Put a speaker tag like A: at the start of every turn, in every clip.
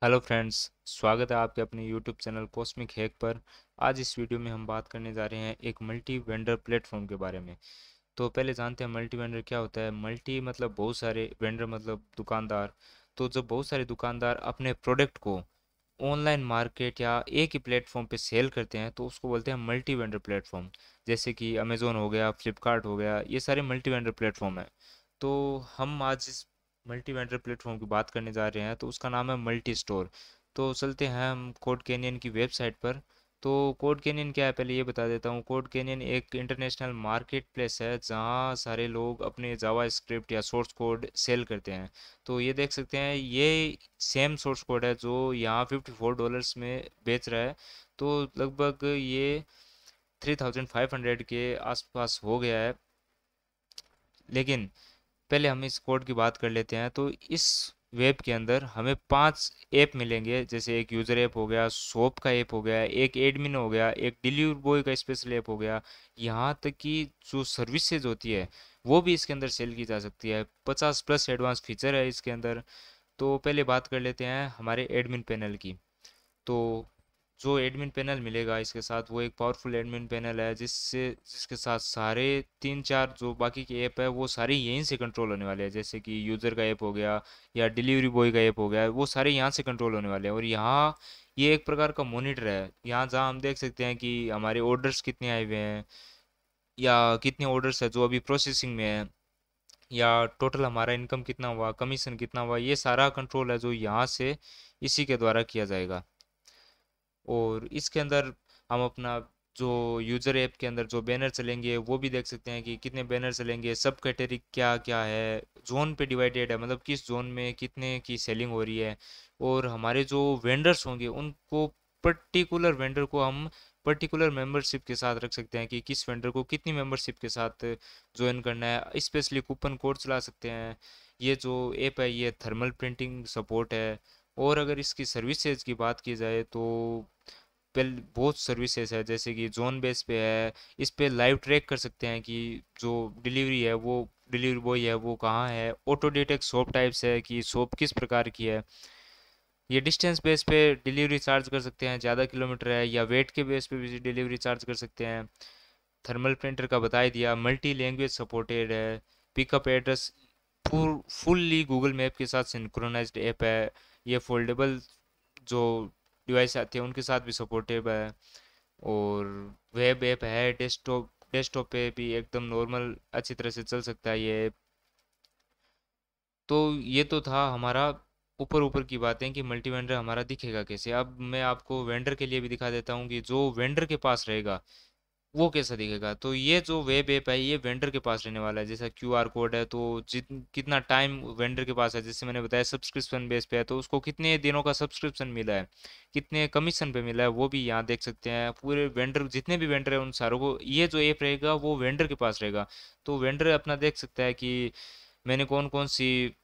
A: Hello friends, स्वागत है आपके अपने यूट्यूब चैनल कॉस्मिक हैक पर। आज इस वीडियो में हम बात करने जा रहे हैं एक मल्टी वेंडर प्लेटफॉर्म के बारे में। तो पहले जानते हैं मल्टी वेंडर क्या होता है। मल्टी मतलब बहुत सारे, वेंडर मतलब दुकानदार। तो जब बहुत सारे दुकानदार अपने प्रोडक्ट को ऑनलाइन मार्केट या एक ही प्लेटफॉर्म पे सेल करते हैं तो उसको बोलते हैं मल्टी वेंडर प्लेटफॉर्म। जैसे कि अमेज़ोन हो गया, फ्लिपकार्ट हो गया, ये सारे मल्टी वेंडर प्लेटफॉर्म है। तो हम आज इस मल्टी वेंडर प्लेटफॉर्म की बात करने जा रहे हैं, तो उसका नाम है मल्टी स्टोर। तो चलते हैं हम कोड कैनियन की वेबसाइट पर। तो कोड कैनियन क्या है, पहले ये बता देता हूँ। कोड कैनियन एक इंटरनेशनल मार्केट प्लेस है जहाँ सारे लोग अपने जावा स्क्रिप्ट या सोर्स कोड सेल करते हैं। तो ये देख सकते हैं, ये सेम सोर्स कोड है जो यहाँ $54 में बेच रहा है। तो लगभग ये 3500 के आसपास हो गया है। लेकिन पहले हम इस कोड की बात कर लेते हैं। तो इस वेब के अंदर हमें 5 ऐप मिलेंगे, जैसे एक यूज़र ऐप हो गया, शॉप का ऐप हो गया, एक एडमिन हो गया, एक डिलीवरी बॉय का स्पेशल ऐप हो गया। यहाँ तक कि जो सर्विसेज होती है वो भी इसके अंदर सेल की जा सकती है। 50+ एडवांस फीचर है इसके अंदर। तो पहले बात कर लेते हैं हमारे एडमिन पैनल की। तो जो एडमिन पैनल मिलेगा इसके साथ, वो एक पावरफुल एडमिन पैनल है जिसके साथ सारे 3-4 जो बाकी के ऐप है वो सारे यहीं से कंट्रोल होने वाले हैं। जैसे कि यूज़र का ऐप हो गया या डिलीवरी बॉय का ऐप हो गया, वो सारे यहाँ से कंट्रोल होने वाले हैं। और यहाँ ये एक प्रकार का मॉनिटर है, यहाँ जहाँ हम देख सकते हैं कि हमारे ऑर्डर्स कितने आए हुए हैं, या कितने ऑर्डर्स है जो अभी प्रोसेसिंग में है, या टोटल हमारा इनकम कितना हुआ, कमीशन कितना हुआ। ये सारा कंट्रोल है जो यहाँ से इसी के द्वारा किया जाएगा। और इसके अंदर हम अपना जो यूज़र ऐप के अंदर जो बैनर चलेंगे वो भी देख सकते हैं कि कितने बैनर चलेंगे, सब कैटेगरी क्या क्या है, जोन पे डिवाइडेड है, मतलब किस जोन में कितने की सेलिंग हो रही है। और हमारे जो वेंडर्स होंगे उनको, पर्टिकुलर वेंडर को हम पर्टिकुलर मेंबरशिप के साथ रख सकते हैं कि किस वेंडर को कितनी मेंबरशिप के साथ ज्वाइन करना है। स्पेशली कूपन कोड चला सकते हैं। ये जो ऐप है ये थर्मल प्रिंटिंग सपोर्ट है। और अगर इसकी सर्विसेज की बात की जाए तो पहले बहुत सर्विसेज है, जैसे कि जोन बेस पे है। इस पे लाइव ट्रैक कर सकते हैं कि जो डिलीवरी है वो डिलीवरी बॉय है वो कहाँ है। ऑटो डिटेक्ट शॉप टाइप्स है कि शॉप किस प्रकार की है। ये डिस्टेंस बेस पे डिलीवरी चार्ज कर सकते हैं, ज़्यादा किलोमीटर है या वेट के बेस पे भी डिलीवरी चार्ज कर सकते हैं। थर्मल प्रिंटर का बता ही दिया। मल्टी लैंग्वेज सपोर्टेड है। Pickup address fully Google map के साथ सिंक्रोनाइज्ड ऐप है। ये फोल्डेबल जो डिवाइस आते हैं उनके साथ भी सपोर्टेबल है। और वेब ऐप है, डेस्कटॉप डेस्कटॉप पे भी एकदम नॉर्मल अच्छी तरह से चल सकता है ये। तो ये तो था हमारा ऊपर ऊपर की बातें कि मल्टी वेंडर हमारा दिखेगा कैसे। अब मैं आपको वेंडर के लिए भी दिखा देता हूँ कि जो वेंडर के पास रहेगा वो कैसा दिखेगा। तो ये जो वेब ऐप है ये वेंडर के पास रहने वाला है। जैसा क्यूआर कोड है, तो जित कितना टाइम वेंडर के पास है, जैसे मैंने बताया सब्सक्रिप्शन बेस पे है, तो उसको कितने दिनों का सब्सक्रिप्शन मिला है, कितने कमीशन पे मिला है, वो भी यहाँ देख सकते हैं। पूरे वेंडर जितने भी वेंडर है उन सारों को ये जो ऐप रहेगा वो वेंडर के पास रहेगा। तो वेंडर अपना देख सकता है कि मैंने कौन कौन सी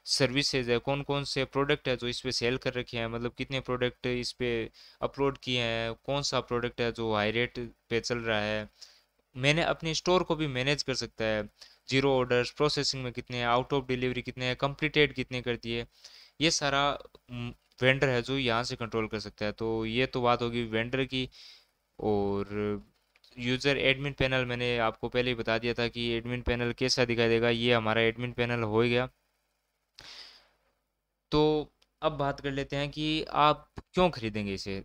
A: सर्विसेज है, कौन कौन से प्रोडक्ट है जो इस पे सेल कर रखे हैं, मतलब कितने प्रोडक्ट इस पे अपलोड किए हैं, कौन सा प्रोडक्ट है जो हाई रेट पे चल रहा है। मैंने अपने स्टोर को भी मैनेज कर सकता है। जीरो ऑर्डर्स, प्रोसेसिंग में कितने हैं, आउट ऑफ डिलीवरी कितने हैं, कंप्लीटेड कितने कर दिए। ये सारा वेंडर है जो यहाँ से कंट्रोल कर सकता है। तो ये तो बात होगी वेंडर की। और यूज़र एडमिन पैनल मैंने आपको पहले ही बता दिया था कि एडमिन पैनल कैसा दिखाई देगा। ये हमारा एडमिन पैनल हो गया। तो अब बात कर लेते हैं कि आप क्यों खरीदेंगे इसे।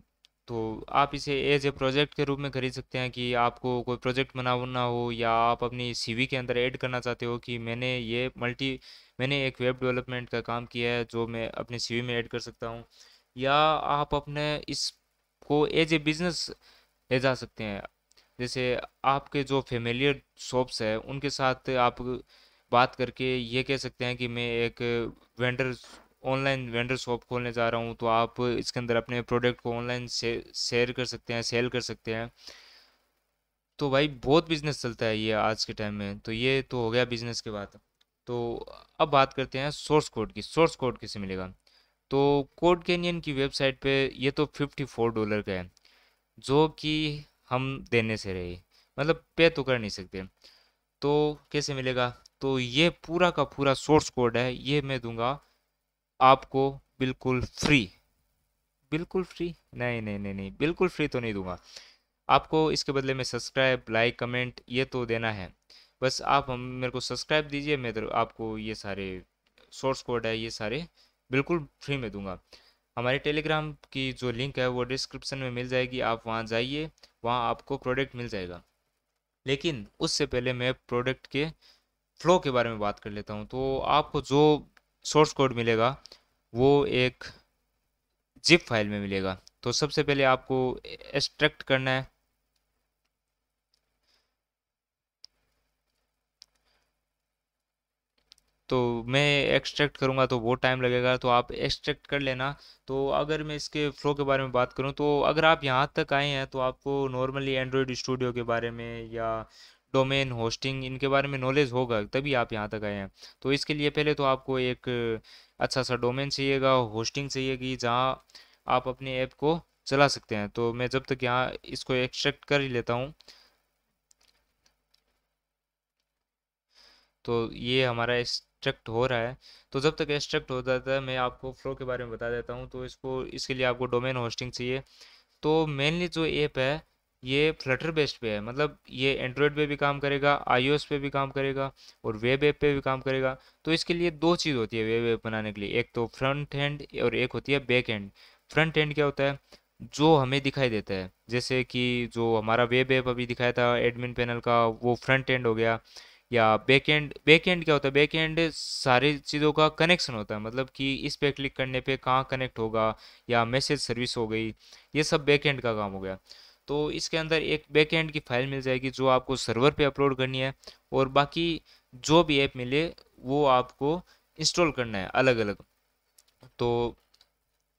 A: तो आप इसे एज ए प्रोजेक्ट के रूप में खरीद सकते हैं कि आपको कोई प्रोजेक्ट बनाना हो, या आप अपनी सीवी के अंदर ऐड करना चाहते हो कि मैंने एक वेब डेवलपमेंट का काम किया है जो मैं अपनी सीवी में ऐड कर सकता हूँ। या आप अपने इसको एज ए बिजनेस ले जा सकते हैं। जैसे आपके जो फेमिलियर शॉप्स है उनके साथ आप बात करके ये कह सकते हैं कि मैं एक वेंडर ऑनलाइन वेंडर शॉप खोलने जा रहा हूँ। तो आप इसके अंदर अपने प्रोडक्ट को ऑनलाइन से शेयर कर सकते हैं, सेल कर सकते हैं। तो भाई बहुत बिजनेस चलता है ये आज के टाइम में। तो ये तो हो गया बिजनेस के बात। तो अब बात करते हैं सोर्स कोड की। सोर्स कोड किसे मिलेगा। तो कोड कैनियन की वेबसाइट पे ये तो $54 का है, जो कि हम देने से रहे, मतलब पे तो कर नहीं सकते। तो कैसे मिलेगा। तो ये पूरा का पूरा सोर्स कोड है, ये मैं दूंगा आपको बिल्कुल फ्री। बिल्कुल फ्री? नहीं नहीं नहीं नहीं, बिल्कुल फ्री तो नहीं दूंगा। आपको इसके बदले में सब्सक्राइब, लाइक, कमेंट ये तो देना है। बस आप हम मेरे को सब्सक्राइब दीजिए, मैं तो आपको ये सारे सोर्स कोड है ये सारे बिल्कुल फ्री में दूंगा। हमारे टेलीग्राम की जो लिंक है वो डिस्क्रिप्शन में मिल जाएगी, आप वहाँ जाइए, वहाँ आपको प्रोडक्ट मिल जाएगा। लेकिन उससे पहले मैं प्रोडक्ट के फ्लो के बारे में बात कर लेता हूँ। तो आपको जो सोर्स कोड मिलेगा वो एक जिप फाइल में मिलेगा। तो सबसे पहले आपको एक्सट्रैक्ट करना है। तो मैं एक्सट्रैक्ट करूँगा तो वो टाइम लगेगा, तो आप एक्सट्रैक्ट कर लेना। तो अगर मैं इसके फ्लो के बारे में बात करूँ, तो अगर आप यहाँ तक आए हैं तो आपको नॉर्मली एंड्रॉयड स्टूडियो के बारे में या डोमेन होस्टिंग इनके बारे में नॉलेज होगा, तभी आप यहाँ तक आए हैं। तो इसके लिए पहले तो आपको एक अच्छा सा डोमेन चाहिएगा, होस्टिंग चाहिएगी, जहाँ आप अपने ऐप को चला सकते हैं। तो मैं जब तक यहाँ इसको एक्सट्रैक्ट कर ही लेता हूँ। तो ये हमारा एक्सट्रैक्ट हो रहा है। तो जब तक एक्सट्रैक्ट हो जाता है मैं आपको फ्लो के बारे में बता देता हूँ। तो इसके लिए आपको डोमेन होस्टिंग चाहिए। तो मेनली जो ऐप है ये फ्लटर बेस्ड पे है, मतलब ये एंड्रॉयड पे भी काम करेगा, आईओएस पे भी काम करेगा और वेब ऐप पे भी काम करेगा। तो इसके लिए दो चीज़ होती है वेब ऐप बनाने के लिए, एक तो फ्रंट एंड और एक होती है बैक एंड। फ्रंट एंड क्या होता है? जो हमें दिखाई देता है, जैसे कि जो हमारा वेब ऐप अभी दिखाया था एडमिन पैनल का, वो फ्रंट एंड हो गया। या बैकएंड, बैकएंड क्या होता है? बैकएंड सारी चीज़ों का कनेक्शन होता है, मतलब कि इस पे क्लिक करने पे कहाँ कनेक्ट होगा, या मैसेज सर्विस हो गई, ये सब बैकएंड का काम हो गया। तो इसके अंदर एक बैकएंड की फाइल मिल जाएगी जो आपको सर्वर पे अपलोड करनी है, और बाकी जो भी ऐप मिले वो आपको इंस्टॉल करना है अलग अलग। तो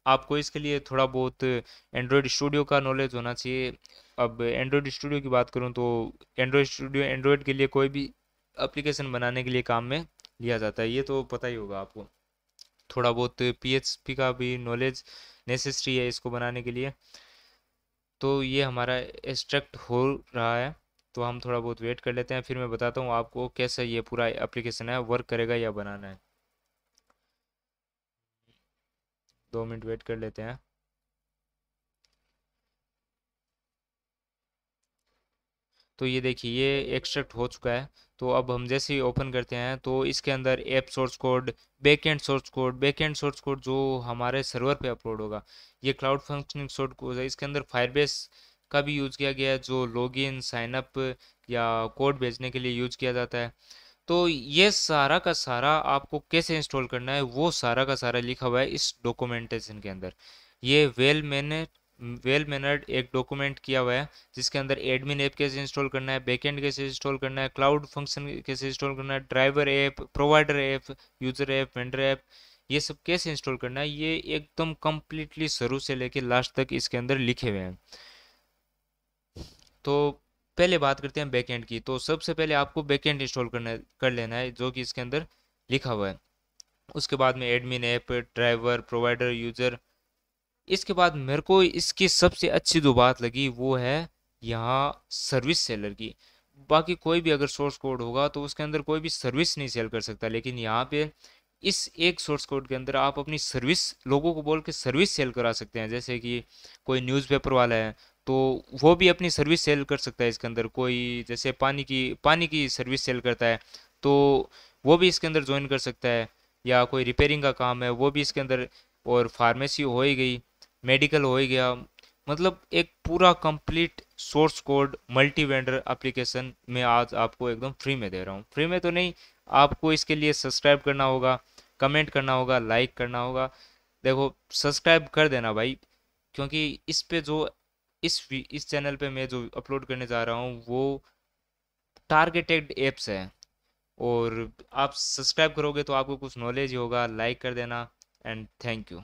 A: आपको इसके लिए थोड़ा बहुत एंड्रॉयड स्टूडियो का नॉलेज होना चाहिए। अब एंड्रॉयड स्टूडियो की बात करूं तो एंड्रॉयड स्टूडियो एंड्रॉयड के लिए कोई भी एप्लीकेशन बनाने के लिए काम में लिया जाता है, ये तो पता ही होगा आपको। थोड़ा बहुत पीएचपी का भी नॉलेज नेसेसरी है इसको बनाने के लिए। तो ये हमारा एक्सट्रैक्ट हो रहा है, तो हम थोड़ा बहुत वेट कर लेते हैं, फिर मैं बताता हूँ आपको कैसे ये पूरा एप्लीकेशन है वर्क करेगा या बनाना है। 2 मिनट वेट कर लेते हैं। तो ये देखिए ये एक्सट्रैक्ट हो चुका है। तो अब हम जैसे ही ओपन करते हैं तो इसके अंदर app source code, backend source code, backend source code जो हमारे सर्वर पे अपलोड होगा, ये क्लाउड फंक्शनिंग सोर्स कोड है। इसके अंदर फायरबेस का भी यूज़ किया गया है, जो लॉगिन साइन अप या कोड भेजने के लिए यूज़ किया जाता है। तो ये सारा का सारा आपको कैसे इंस्टॉल करना है वो सारा का सारा लिखा हुआ है इस डॉक्यूमेंटेशन के अंदर। ये वेल मैनर्ड एक डॉक्यूमेंट किया हुआ है, जिसके अंदर एडमिन ऐप कैसे इंस्टॉल करना है, बैकएंड कैसे इंस्टॉल करना है, क्लाउड फंक्शन कैसे इंस्टॉल करना है, driver app, provider app, user app, vendor app, ये सब कैसे इंस्टॉल करना है, ये एकदम कंप्लीटली शुरू से लेके लास्ट तक इसके अंदर लिखे हुए हैं। तो पहले बात करते हैं बैकएंड की। तो सबसे पहले आपको बैकएंड इंस्टॉल करना कर लेना है जो कि इसके अंदर लिखा हुआ है। उसके बाद में admin app, driver, provider, user. इसके बाद मेरे को इसकी सबसे अच्छी जो बात लगी वो है यहाँ सर्विस सेलर की। बाकी कोई भी अगर सोर्स कोड होगा तो उसके अंदर कोई भी सर्विस नहीं सेल कर सकता, लेकिन यहाँ पे इस एक सोर्स कोड के अंदर आप अपनी सर्विस लोगों को बोल के सर्विस सेल करा सकते हैं। जैसे कि कोई न्यूज़पेपर वाला है तो वो भी अपनी सर्विस सेल कर सकता है इसके अंदर। कोई जैसे पानी की सर्विस सेल करता है तो वो भी इसके अंदर ज्वाइन कर सकता है। या कोई रिपेयरिंग का काम है वो भी इसके अंदर। और फार्मेसी हो ही गई, मेडिकल हो ही गया, मतलब एक पूरा complete source code multi vendor application मैं आज आपको एकदम फ्री में दे रहा हूँ। फ्री में तो नहीं, आपको इसके लिए सब्सक्राइब करना होगा, कमेंट करना होगा, लाइक करना होगा। देखो सब्सक्राइब कर देना भाई, क्योंकि इस पे जो इस चैनल पे मैं जो अपलोड करने जा रहा हूँ वो टारगेटेड एप्स है। और आप सब्सक्राइब करोगे तो आपको कुछ नॉलेज ही होगा। लाइक कर देना एंड थैंक यू।